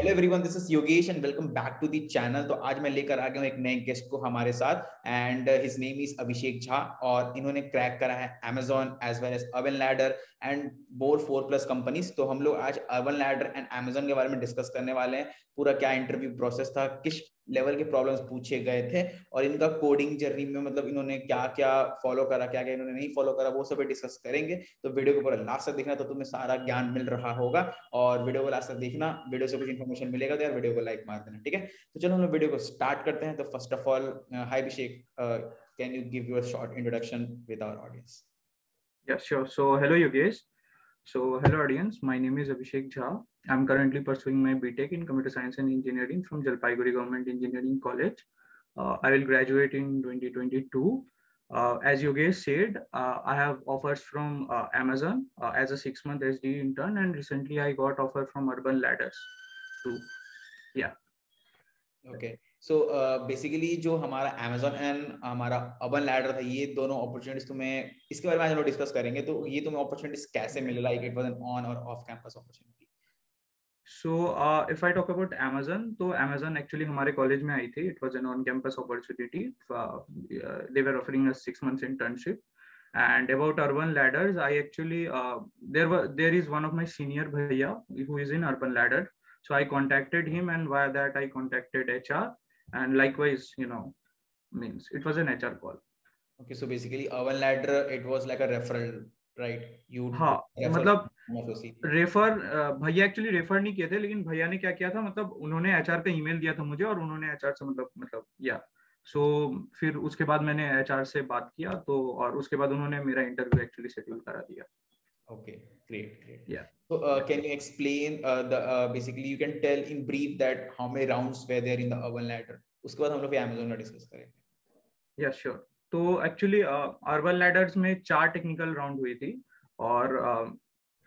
Hello everyone, this is Yogesh and welcome back to the channel. तो आज मैं लेकर आ गया हूँ एक नए गेस्ट को हमारे साथ and his name is Abhishek Jha और इन्होंने क्रैक करा है Amazon as well as Urban Ladder and more 4+ companies. तो हम लोग आज अर्बन लैडर एंड Amazon के बारे में डिस्कस करने वाले हैं। पूरा क्या इंटरव्यू प्रोसेस था, किस लेवल के प्रॉब्लम्स पूछे गए थे और इनका कोडिंग जर्नी में मतलब इन्होंने क्या क्या फॉलो करा, क्या क्या इन्होंने नहीं फॉलो करा, वो सब डिस्कस करेंगे। तो वीडियो को पूरा लास्ट तक देखना तो तुम्हें सारा ज्ञान मिल रहा होगा और वीडियो को लास्ट तक देखना, वीडियो से कुछ इन्फॉर्मेशन मिलेगा तो यार वीडियो को लाइक मार देना, ठीक है। तो चलो हम लोग वीडियो को स्टार्ट करते हैं। तो first of all, hi Abhishek, can you give your short introduction with our audience? Yeah, sure. So, hello, Yogesh. So, hello, audience. My name is Abhishek Jha. I'm currently pursuing my BTech in Computer Science and Engineering from Jalpaiguri Government Engineering College. I will graduate in 2022. As Yogesh said, I have offers from Amazon as a 6-month SD intern, and recently I got offer from Urban Ladders too. Yeah. Okay, so basically जो हमारा Amazon and हमारा urban ladder था, ये दोनों opportunities तुम्हें इसके बारे में आज हम लोग डिस्कस करेंगे। तो ये तुम्हें अपॉर्चुनिटीज कैसे मिले, like it was an on और off campus opportunity? So, if I talk about Amazon, तो Amazon actually हमारे college में आई थी. It was an on-campus opportunity. They were offering us 6 months internship. And about Urban Ladders, I actually there is one of my senior bhaiya who is in Urban Ladder. So I contacted him, and via that I contacted HR, and likewise, means it was an HR call. Okay, so basically urban ladder it was like a referral, right? You हाँ, refer मतलब associate. Refer भैया actually refer नहीं किए थे, लेकिन भैया ने क्या किया था, मतलब उन्होंने एचआर का ईमेल दिया था मुझे और उन्होंने एचआर से मतलब या सो फिर उसके बाद मैंने एचआर से बात किया तो और उसके बाद उन्होंने मेरा इंटरव्यू एक्चुअली शेड्यूल करा दिया. Okay, great. Yeah. So can you explain the basically you can tell in brief that how many rounds were there in the urban ladder? उसके बाद हम लोग Amazon का डिस्कस करेंगे. Yeah, sure. तो actually urban ladders में 4 technical round हुई थी और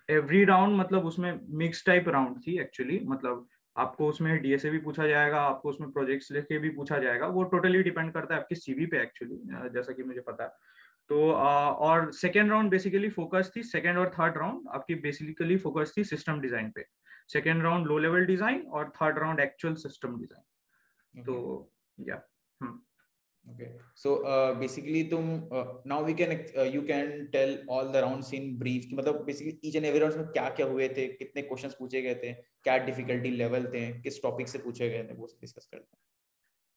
एवरी राउंड मतलब उसमें मिक्स टाइप राउंड थी एक्चुअली. मतलब आपको उसमें डीएसए भी पूछा जाएगा, आपको उसमें प्रोजेक्ट्स लेके भी पूछा जाएगा. वो टोटली डिपेंड करता है आपके सीवी पे एक्चुअली, जैसा कि मुझे पता है. तो और सेकेंड राउंड बेसिकली फोकस थी, सेकेंड और थर्ड राउंड आपकी बेसिकली फोकस थी सिस्टम डिजाइन पे. Second round low level design और third round actual system design. तो या Okay, so basically तुम now you can tell all the rounds in brief कि मतलब basically each and every rounds में क्या क्या हुए थे, कितने क्वेश्चंस पूछे गए थे, क्या डिफिकल्टी लेवल थे, किस टॉपिक से पूछे गए थे, वो डिस्कस करते हैं.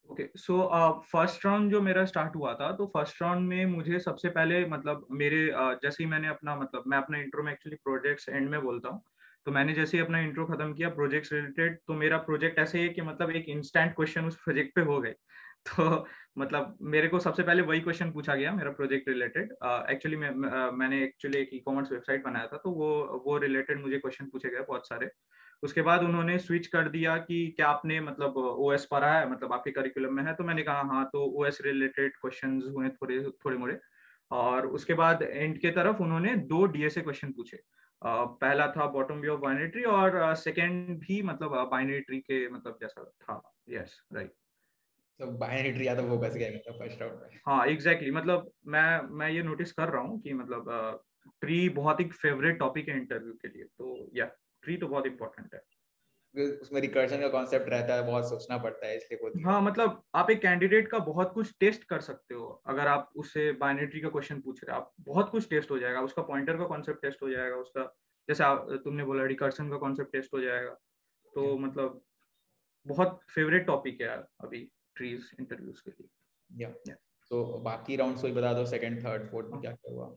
ओके, सो फर्स्ट राउंड जो मेरा स्टार्ट हुआ था, तो फर्स्ट राउंड में मुझे सबसे पहले मतलब मेरे जैसे ही मैंने अपना मतलब मैं अपना इंट्रो में एक्चुअली प्रोजेक्ट्स एंड में बोलता हूँ. तो मैंने जैसे ही अपना इंट्रो खत्म किया प्रोजेक्ट्स रिलेटेड, तो मेरा प्रोजेक्ट ऐसे है कि मतलब एक इंस्टेंट क्वेश्चन उस प्रोजेक्ट पे हो गए. तो मतलब मेरे को सबसे पहले वही क्वेश्चन पूछा गया मेरा प्रोजेक्ट रिलेटेड. एक्चुअली मैंने एक्चुअली एक ई-कॉमर्स वेबसाइट बनाया था, तो वो रिलेटेड मुझे क्वेश्चन पूछे गए बहुत सारे. उसके बाद उन्होंने स्विच कर दिया कि क्या आपने मतलब ओएस पढ़ा है, मतलब आपके करिकुलम में है. तो मैंने कहा हाँ. तो ओएस रिलेटेड क्वेश्चंस हुए थोड़े मोड़े. और उसके बाद एंड के तरफ उन्होंने 2 डीएसए क्वेश्चन पूछे. पहला था bottom view of binary tree और सेकंड भी मतलब बाइनरी ट्री के मतलब जैसा था. Yes, right. तो बाइनरी ट्री या तो फोकस किया गया था फर्स्ट राउंड में. हाँ, एग्जैक्टली. मतलब मैं ये नोटिस कर रहा हूँ कि मतलब ट्री बहुत ही फेवरेट टॉपिक है इंटरव्यू के लिए. तो या ट्री तो बहुत इंपॉर्टेंट है. उसमें रिकर्जन का कॉन्सेप्ट रहता है, बहुत सोचना पड़ता है, इसलिए होती है. हाँ, मतलब आप एक कैंडिडेट का बहुत कुछ टेस्ट कर सकते हो. अगर आप उससे बाइनरी का क्वेश्चन पूछ रहे हो, आप बहुत कुछ टेस्ट हो जाएगा. उसका पॉइंटर का कॉन्सेप्ट टेस्ट हो जाएगा, उसका जैसे तुमने बोला रिकर्सन का कॉन्सेप्ट टेस्ट हो जाएगा. तो मतलब बहुत फेवरेट टॉपिक है अभी ट्रीज इंटरव्यूज के लिए. तो बाकी राउंड्स को बता दो, सेकंड थर्ड फोर्थ में क्या क्या हुआ.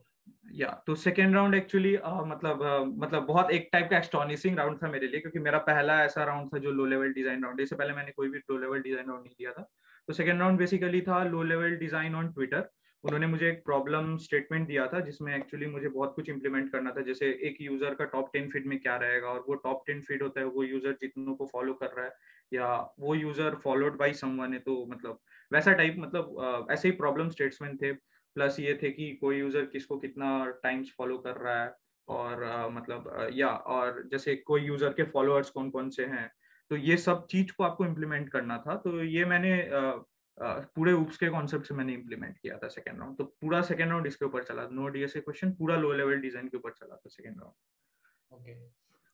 या तो सेकेंड राउंड एक्चुअली मतलब बहुत एक टाइप का एस्टोनिशिंग राउंड था मेरे लिए, क्योंकि मेरा पहला ऐसा राउंड था जो लो लेवल डिजाइन राउंड. इससे पहले मैंने कोई भी लो लेवल डिजाइन राउंड नहीं दिया था. तो सेकेंड राउंड बेसिकली था लो लेवल डिजाइन ऑन ट्विटर. उन्होंने मुझे एक प्रॉब्लम स्टेटमेंट दिया था जिसमें एक्चुअली मुझे बहुत कुछ इंप्लीमेंट करना था. जैसे एक यूजर का टॉप 10 फीड में क्या रहेगा, और वो टॉप 10 फीड होता है वो यूजर जितनों को फॉलो कर रहा है या वो यूजर फॉलोड बाई समवन है. तो मतलब वैसा टाइप मतलब ऐसे ही प्रॉब्लम स्टेटमेंट थे. प्लस ये थे कि कोई यूजर किसको कितना टाइम्स फॉलो कर रहा है और और जैसे कोई यूजर के फॉलोअर्स कौन कौन से हैं. तो ये सब चीज को आपको इम्प्लीमेंट करना था. तो ये मैंने पूरे ऊप्स के कॉन्सेप्ट से मैंने इम्प्लीमेंट किया था सेकंड राउंड. तो पूरा सेकंड राउंड इसके ऊपर चला, नो डीएसए क्वेश्चन, पूरा लो लेवल डिजाइन के ऊपर चला था सेकंड राउंड. ओके,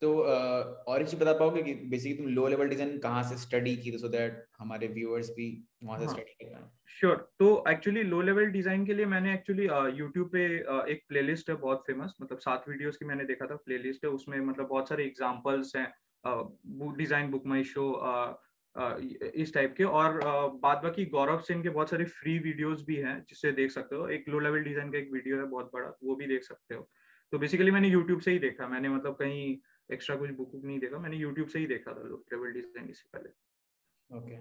तो और एक चीज बता पाओगे कि बेसिकली तुम लो लेवल डिजाइन कहाँ से स्टडी की, सो दैट हमारे व्यूअर्स भी वहां से स्टडी कर पाए? श्योर। तो एक्चुअली लो लेवल डिजाइन के लिए मैंने एक्चुअली यूट्यूब पे एक प्लेलिस्ट है बहुत फेमस, मतलब 7 वीडियोस की मैंने देखा था, प्लेलिस्ट है उसमें मतलब बहुत सारे एग्जांपल्स हैं डिजाइन बुक माई शो इस टाइप के, और बाद बाकी गौरव सिंह के बहुत सारे फ्री वीडियोस भी हैं जिससे देख सकते हो। एक लो लेवल डिजाइन का एक वीडियो है बहुत बड़ा, वो भी देख सकते हो। तो बेसिकली मैंने यूट्यूब से ही देखा, मैंने मतलब कहीं एक्स्ट्रा कुछ बुक नहीं देखा, मैंने यूट्यूब से ही देखा था लो लेवल डिजाइन इससे पहले। Okay,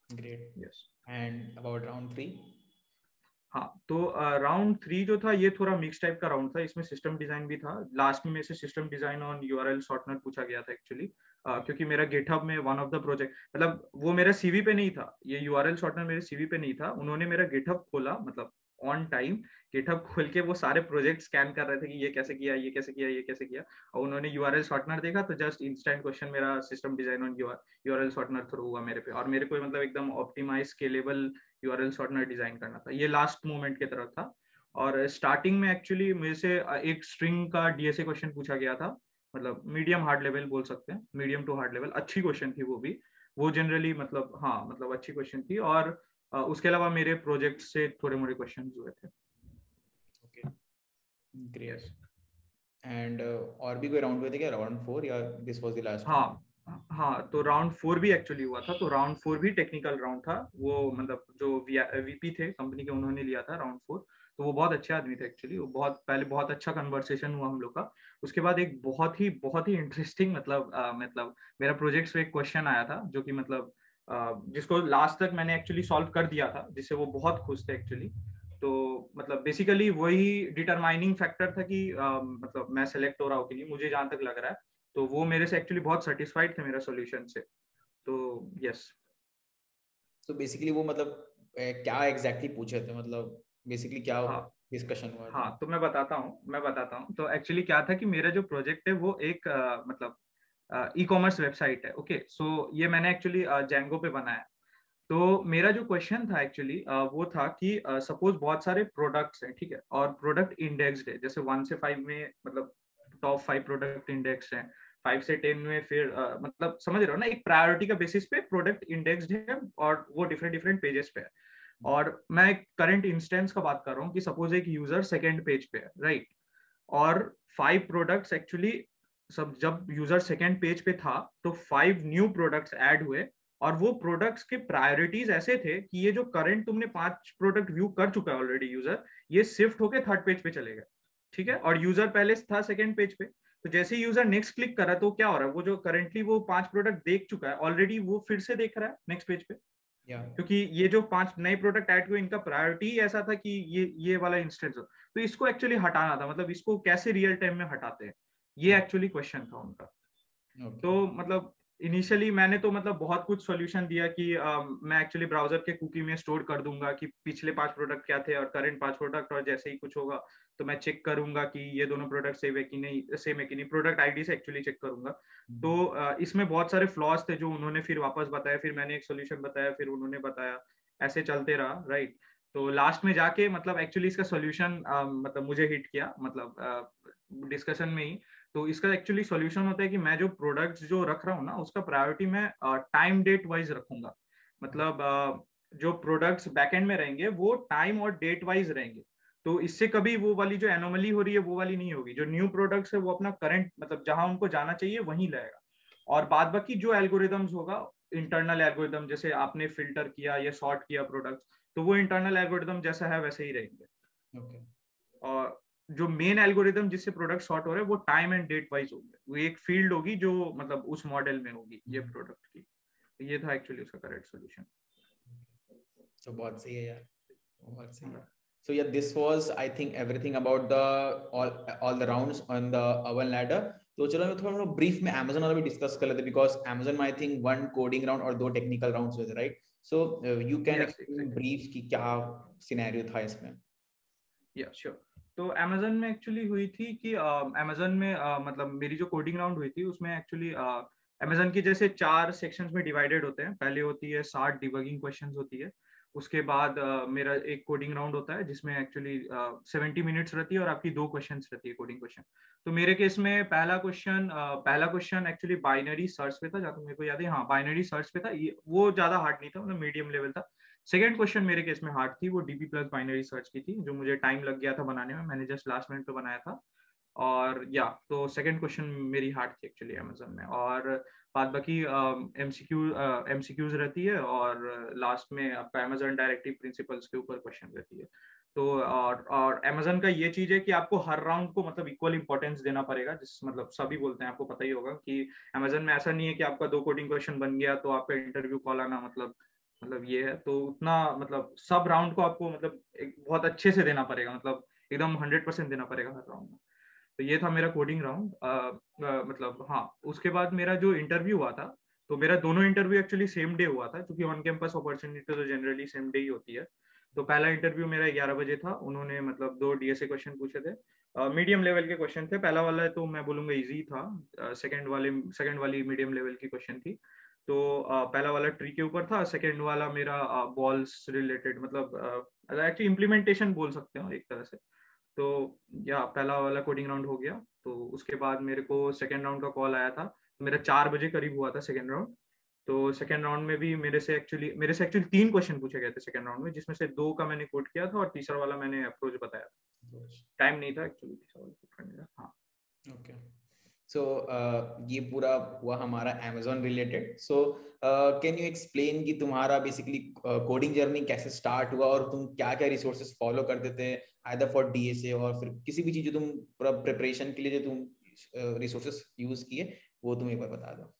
great. Yes. And about round 3? हाँ, तो राउंड 3 जो था ये थोड़ा मिक्स टाइप का राउंड था, इसमें सिस्टम डिजाइन भी था। लास्ट में से system design on URL shortener पूछा गया था एक्चुअली, क्योंकि मेरा गिटहब में वन ऑफ द प्रोजेक्ट, मतलब वो मेरा सीवी पे नहीं था, ये यूआरएल शॉर्टनर मेरे सीवी पे नहीं था, उन्होंने मेरा गिटहब खोला मतलब ऑन टाइम, गिटहब खोल के वो सारे प्रोजेक्ट स्कैन कर रहे थे कि ये कैसे किया, ये कैसे किया, ये कैसे किया, और उन्होंने यूआरएल शॉर्टनर देखा तो जस्ट इंस्टेंट क्वेश्चन मेरा system design on URL shortener through हुआ मेरे पे, और मेरे को मतलब एकदम optimize scalable URL shortener design करना था। ये लास्ट मोमेंट की तरफ था। और स्टार्टिंग में एक्चुअली मेरे से एक स्ट्रिंग का डीएसए क्वेश्चन पूछा गया था, मतलब मीडियम हार्ड लेवल बोल सकते हैं, मीडियम टू हार्ड लेवल, अच्छी क्वेश्चन थी वो भी, वो जनरली मतलब हाँ मतलब अच्छी क्वेश्चन थी। और उसके अलावा मेरे प्रोजेक्ट से थोड़े मोड़े क्वेश्चन हुए थे। Okay, great. यस। एंड और भी कोई राउंड हुए थे क्या, राउंड 4, या this was the last round? हाँ हाँ, तो राउंड 4 भी एक्चुअली हुआ था, तो राउंड 4 भी टेक्निकल राउंड था, वो मतलब जो वीपी थे कंपनी के उन्होंने लिया था राउंड 4। तो वो बहुत अच्छे आदमी थे एक्चुअली, वो बहुत पहले बहुत अच्छा कन्वर्सेशन हुआ हम लोग का। उसके बाद एक बहुत ही इंटरेस्टिंग मतलब मेरा प्रोजेक्ट से एक क्वेश्चन आया था जो कि मतलब जिसको लास्ट तक मैंने एक्चुअली सॉल्व कर दिया था, जिससे वो बहुत खुश थे एक्चुअली। तो मतलब बेसिकली वही डिटरमाइनिंग फैक्टर था कि मतलब मैं सेलेक्ट हो रहा हूँ कि नहीं, मुझे जहां तक लग रहा है। तो वो मेरे से एक्चुअली बहुत सेटिस्फाइड थे मेरा सॉल्यूशन से। तो यस। तो बेसिकली वो मतलब क्या एग्जैक्टली पूछे थे, मतलब बेसिकली क्या हाँ डिस्कशन हुआ था? हाँ, तो मैं बताता हूँ तो एक्चुअली क्या था कि मेरा जो प्रोजेक्ट है वो एक मतलब ई कॉमर्स वेबसाइट है। ओके, सो ये मैंने एक्चुअली जेंगो पे बनाया। तो मेरा जो क्वेश्चन था एक्चुअली वो था कि सपोज बहुत सारे प्रोडक्ट्स हैं, ठीक है, और प्रोडक्ट इंडेक्स्ड है, जैसे 1 से 5 में मतलब टॉप 5 प्रोडक्ट इंडेक्स हैं, 5 से 10 में फिर मतलब समझ रहे हो ना, एक प्रायोरिटी का बेसिस पे प्रोडक्ट इंडेक्स्ड है और वो डिफरेंट डिफरेंट पेजेस पे है। और मैं एक करंट इंस्टेंस का बात कर रहा हूँ कि सपोज एक यूजर सेकेंड पेज पे है, राइट, और 5 प्रोडक्ट्स एक्चुअली, सब जब यूजर सेकेंड पेज पे था तो 5 न्यू प्रोडक्ट्स ऐड हुए, और वो प्रोडक्ट्स के प्रायोरिटीज ऐसे थे कि ये जो करंट तुमने 5 प्रोडक्ट व्यू कर चुका है ऑलरेडी यूजर, ये शिफ्ट होके थर्ड पेज पे चले गए, ठीक है, और यूजर पहले था सेकेंड पेज पे। तो जैसे ही यूजर नेक्स्ट क्लिक कर रहा है तो क्या हो रहा है, वो जो करेंटली वो 5 प्रोडक्ट देख चुका है ऑलरेडी, वो फिर से देख रहा है नेक्स्ट पेज पे, या क्योंकि ये जो 5 नए प्रोडक्ट ऐड हुए इनका प्रायोरिटी ऐसा था कि ये वाला इंस्टेंस हो। तो इसको एक्चुअली हटाना था, मतलब इसको कैसे रियल टाइम में हटाते हैं, ये एक्चुअली क्वेश्चन था उनका। ओके। तो मतलब इनिशियली मैंने तो मतलब बहुत कुछ सॉल्यूशन दिया कि मैं एक्चुअली ब्राउजर के कुकी में स्टोर कर दूंगा कि पिछले 5 प्रोडक्ट क्या थे और करंट 5 प्रोडक्ट, और जैसे ही कुछ होगा तो मैं चेक करूंगा कि ये दोनों प्रोडक्ट सेम है कि नहीं, सेम है कि नहीं, प्रोडक्ट आईडी से एक्चुअली चेक करूंगा। तो इसमें बहुत सारे फ्लॉज थे जो उन्होंने फिर वापस बताया, फिर मैंने एक सोल्यूशन बताया, फिर उन्होंने बताया, ऐसे चलते रहा, राइट। तो लास्ट में जाके मतलब एक्चुअली इसका सोल्यूशन मतलब मुझे हिट किया, मतलब डिस्कशन में ही। तो इसका एक्चुअली सॉल्यूशन होता है कि मैं जो प्रोडक्ट्स जो रख रहा हूँ ना उसका प्रायोरिटी मैं टाइम डेट वाइज रखूंगा, मतलब जो प्रोडक्ट्स बैकएंड में रहेंगे वो टाइम और डेट वाइज रहेंगे। तो इससे कभी वो वाली जो एनोमली हो रही है वो वाली नहीं होगी, जो न्यू प्रोडक्ट्स है वो अपना करंट मतलब जहां उनको जाना चाहिए वहीं रहेगा। और बाद बाकी जो एल्गोरिदम्स होगा, इंटरनल एल्गोरिदम, जैसे आपने फिल्टर किया या सॉर्ट किया प्रोडक्ट्स, तो वो इंटरनल एल्गोरिदम जैसा है वैसे ही रहेंगे। ओके। और जो मेन एल्गोरिदम जिससे प्रोडक्ट सॉर्ट हो रहे हैं वो टाइम एंड डेट वाइज होंगे, वो एक फील्ड होगी जो मतलब उस मॉडल में होगी ये प्रोडक्ट की। तो ये था एक्चुअली उसका करेक्ट सॉल्यूशन। तो बहुत सही है यार, बहुत सही है। So yeah, this was I think everything about the all the rounds on the Oven ladder. तो चलो मैं थोड़ा ब्रीफ में Amazon वाला भी डिस्कस कर लेते, बिकॉज Amazon में आई थिंक 1 कोडिंग राउंड और 2 टेक्निकल राउंड्स हुए थे, right? So you can yes explain exactly. Brief कि क्या सिनेरियो था इसमें? या श्योर। तो अमेजन में एक्चुअली हुई थी कि अमेजन में मतलब मेरी जो कोडिंग राउंड हुई थी उसमें एक्चुअली अमेजन की जैसे 4 सेक्शंस में डिवाइडेड होते हैं। पहले होती है 60 डिबगिंग क्वेश्चंस होती है, उसके बाद मेरा एक कोडिंग राउंड होता है जिसमें एक्चुअली 70 मिनट्स रहती है और आपकी 2 क्वेश्चंस रहती है कोडिंग क्वेश्चन। तो मेरे केस में पहला क्वेश्चन एक्चुअली बाइनरी सर्च पे था, जहाँ तक मेरे को याद है। हाँ, बाइनरी सर्च पे था। वो ज्यादा हार्ड नहीं था, मतलब मीडियम लेवल था। सेकंड क्वेश्चन मेरे केस में हार्ड थी, वो डीबी प्लस बाइनरी सर्च की थी, जो मुझे टाइम लग गया था बनाने में। मैंने जस्ट लास्ट मिनट पे बनाया था। और या तो सेकंड क्वेश्चन मेरी हार्ड थी एक्चुअली अमेजन में। और बाद बाकी एमसीक्यूज रहती है, और लास्ट में आपका अमेजन डायरेक्टिव प्रिंसिपल्स के ऊपर क्वेश्चन रहती है। तो और अमेजन का ये चीज है कि आपको हर राउंड को मतलब इक्वल इंपॉर्टेंस देना पड़ेगा। जिस मतलब सभी बोलते हैं, आपको पता ही होगा कि अमेजन में ऐसा नहीं है कि आपका 2 कोडिंग क्वेश्चन बन गया तो आपका इंटरव्यू कॉल आना मतलब ये है। तो उतना मतलब सब राउंड को आपको मतलब एक बहुत अच्छे से देना पड़ेगा, मतलब एकदम 100% देना पड़ेगा हर राउंड में। तो ये था मेरा कोडिंग राउंड। मतलब हाँ, उसके बाद मेरा जो इंटरव्यू हुआ था, तो मेरा दोनों इंटरव्यू एक्चुअली सेम डे हुआ था, क्योंकि ऑन कैंपस अपॉर्चुनिटी तो जनरली सेम डे ही होती है। तो पहला इंटरव्यू मेरा 11 बजे था। उन्होंने मतलब 2 डीएसए क्वेश्चन पूछे थे, मीडियम लेवल के क्वेश्चन थे। पहला वाला तो मैं बोलूंगा इजी था। सेकंड वाली मीडियम लेवल की क्वेश्चन थी। तो पहला वाला ट्री के ऊपर था, सेकंड वाला मेरा बॉल्स रिलेटेड, मतलब एक्चुअली इम्प्लीमेंटेशन बोल सकते हो एक तरह से। तो या पहला वाला कोडिंग राउंड हो गया। तो उसके बाद मेरे को सेकेंड राउंड का कॉल आया था। मेरा 4 बजे करीब हुआ था सेकेंड राउंड। तो सेकेंड राउंड में भी मेरे से एक्चुअली 3 क्वेश्चन पूछे गए थे सेकेंड राउंड में, जिसमें से 2 का मैंने कोड किया था और तीसरा वाला मैंने अप्रोच बताया था। टाइम नहीं था एक्चुअली तीसरा वाला कोड करने का। हाँ, ओके। सो ये पूरा हुआ हमारा Amazon related. So can you explain कि तुम्हारा बेसिकली कोडिंग जर्नी कैसे स्टार्ट हुआ और तुम क्या क्या रिसोर्सेज फॉलो करते थे, आइदर फॉर डीएसए और फिर किसी भी चीज जो तुम प्रिपरेशन के लिए जो तुम रिसोर्सेज यूज किए, वो तुम एक बार बता दो।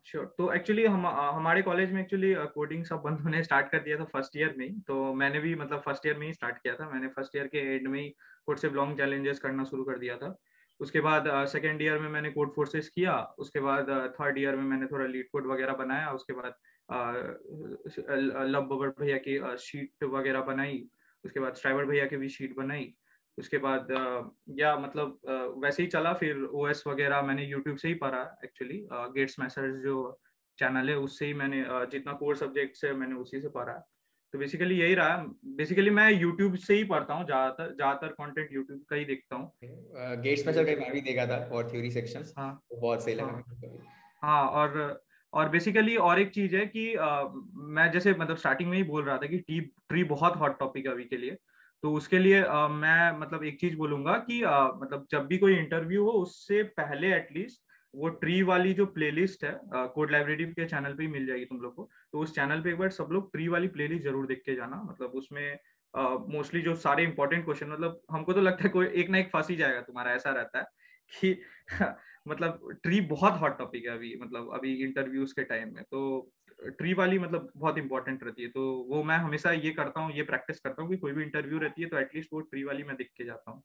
श्योर। तो एक्चुअली हमारे कॉलेज में एक्चुअली कोडिंग सब बंद होने स्टार्ट कर दिया था फर्स्ट ईयर में ही। तो मैंने भी मतलब फर्स्ट ईयर में ही स्टार्ट किया था। मैंने फर्स्ट ईयर के एंड में ही कोड से लॉन्ग चैलेंजेस करना शुरू कर दिया था। उसके बाद सेकेंड ईयर में मैंने कोड फोर्सेस किया। उसके बाद थर्ड ईयर में मैंने थोड़ा लीड कोड वगैरह बनाया। उसके बाद लब बबर भैया की शीट वगैरह बनाई। उसके बाद स्ट्राइवर भैया की भी शीट बनाई। उसके बाद या मतलब वैसे ही चला। फिर ओएस वगैरह मैंने यूट्यूब से ही पढ़ा एक्चुअली। गेट्स मैसर्स जो चैनल है उससे ही मैंने जितना कोर सब्जेक्ट्स है मैंने उसी से पढ़ा है। तो बेसिकली यही रहा। बेसिकली मैं यूट्यूब से ही पढ़ता हूँ, ज्यादातर कंटेंट यूट्यूब का ही देखता हूँ। गेट्स तो स्पेशल का बेसिकली मैं भी देखा था फॉर थ्योरी सेक्शंस, हाँ बहुत सही लगा हाँ मेरे को भी। हाँ। और बेसिकली और एक चीज है कि मैं जैसे मतलब स्टार्टिंग में ही बोल रहा था कि ट्री बहुत हॉट टॉपिक है अभी के लिए। तो उसके लिए मैं मतलब एक चीज बोलूंगा कि मतलब जब भी कोई इंटरव्यू हो उससे पहले एटलीस्ट वो ट्री वाली जो प्लेलिस्ट है कोड लाइब्रेरी के चैनल पे ही मिल जाएगी तुम लोग को। तो उस चैनल पे एक बार सब लोग ट्री वाली प्लेलिस्ट जरूर देख के जाना। मतलब उसमें मोस्टली जो सारे इंपॉर्टेंट क्वेश्चन, मतलब हमको तो लगता है कोई एक ना एक फंस ही जाएगा तुम्हारा, ऐसा रहता है कि मतलब ट्री बहुत हॉट टॉपिक है अभी, मतलब अभी इंटरव्यूज के टाइम में। तो ट्री वाली मतलब बहुत इंपॉर्टेंट रहती है। तो वो मैं हमेशा ये करता हूँ, ये प्रैक्टिस करता हूँ कि कोई भी इंटरव्यू रहती है तो एटलीस्ट वो ट्री वाली मैं देख के जाता हूँ।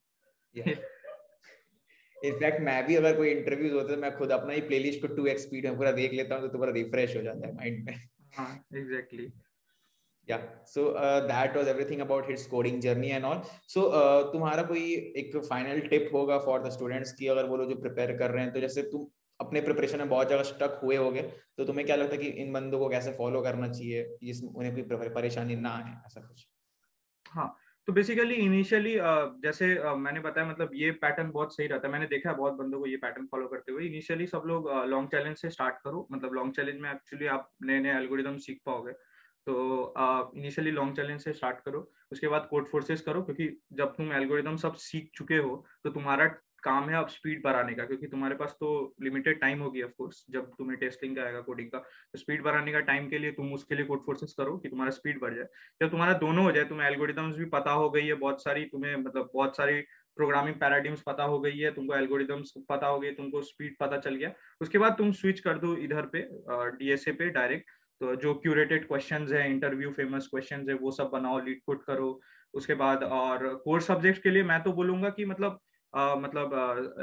इनफैक्ट मैं भी अगर कोई इंटरव्यूज होते तो मैं खुद अपना ही प्लेलिस्ट को 2x स्पीड में पूरा देख लेता हूँ, तो पूरा रिफ्रेश हो जाता है माइंड में। हाँ exactly. Yeah, so that was everything about his coding journey and all. So तुम्हारा कोई एक फाइनल टिप होगा फॉर द स्टूडेंट्स की, अगर वो लोग जो प्रिपेयर कर रहे हैं, तो जैसे तुम अपने प्रिपरेशन में बहुत जगह स्टक हुए होगे, तो तुम्हें क्या लगता है कि इन बंदों को कैसे फॉलो करना चाहिए जिसमें उन्हें कोई परेशानी ना आए, ऐसा कुछ? हाँ, तो बेसिकली इनिशियली जैसे मैंने बताया, मतलब ये पैटर्न बहुत सही रहता है। मैंने देखा है बहुत बंदों को ये पैटर्न फॉलो करते हुए। इनिशियली सब लोग लॉन्ग चैलेंज से स्टार्ट करो। मतलब लॉन्ग चैलेंज में एक्चुअली आप नए नए एल्गोरिदम सीख पाओगे। तो इनिशियली लॉन्ग चैलेंज से स्टार्ट करो। उसके बाद कोड फोर्सेस करो, क्योंकि जब तुम एल्गोरिदम सब सीख चुके हो तो तुम्हारा काम है अब स्पीड बढ़ाने का, क्योंकि तुम्हारे पास तो लिमिटेड टाइम होगी ऑफ कोर्स जब तुम्हें टेस्टिंग का आएगा कोडिंग का। तो स्पीड बढ़ाने का टाइम के लिए तुम उसके लिए कोड फोर्सेस करो कि तुम्हारा स्पीड बढ़ जाए। जब तुम्हारा दोनों हो जाए, तुम्हें एल्गोरिदम्स भी पता हो गई है बहुत सारी, तुम्हें मतलब बहुत सारी प्रोग्रामिंग पैराडिम्स पता हो गई है, तुमको एल्गोरिदम्स पता हो गई, तुमको स्पीड पता चल गया, उसके बाद तुम स्विच कर दो इधर पे डीएसए पे डायरेक्ट। तो जो क्यूरेटेड क्वेश्चंस है, इंटरव्यू फेमस क्वेश्चंस है, वो सब बनाओ, लीड कोड करो। उसके बाद और कोर सब्जेक्ट के लिए मैं तो बोलूंगा कि मतलब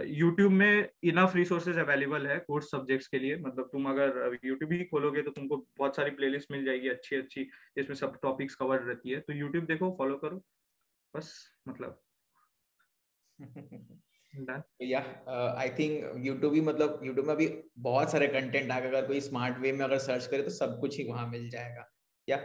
यूट्यूब में इनफ रिसोर्सेज अवेलेबल है कोर्स सब्जेक्ट्स के लिए। मतलब तुम अगर यूट्यूब ही खोलोगे तो तुमको बहुत सारी प्लेलिस्ट मिल जाएगी अच्छी अच्छी, जिसमें सब टॉपिक्स कवर रहती है। तो यूट्यूब देखो, फॉलो करो, बस मतलब डन। या आई थिंक यूट्यूब ही, मतलब यूट्यूब में अभी बहुत सारे कंटेंट आ गए, अगर कोई स्मार्ट वे में अगर सर्च करे तो सब कुछ ही वहां मिल जाएगा। Yeah.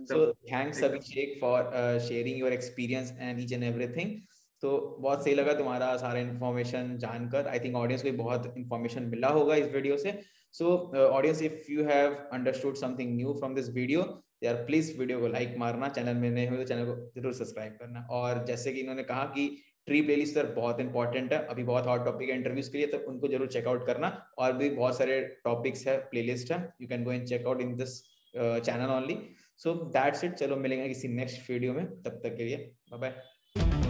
So thanks Abhishek for sharing your experience and each and everything. तो बहुत सही लगा तुम्हारा सारा इन्फॉर्मेशन जानकर. आई थिंक ऑडियंस को बहुत इन्फॉर्मेशन मिला होगा इस वीडियो से. So audience, if you have understood something new from this video, यार प्लीज वीडियो को लाइक मारना, चैनल में नए हो तो चैनल को जरूर सब्सक्राइब करना. और जैसे कि इन्होंने कहा कि ट्री प्लेलिस्ट सर बहुत इंपॉर्टेंट है, अभी बहुत हॉट टॉपिक है इंटरव्यूज के लिए, तो उनको जरूर चेकआउट करना. और भी बहुत सारे टॉपिक्स है, प्लेलिस्ट है, you can go and check out in this channel only. So that's it. चलो मिलेंगे किसी नेक्स्ट वीडियो में, तब तक के लिए बाय बाय.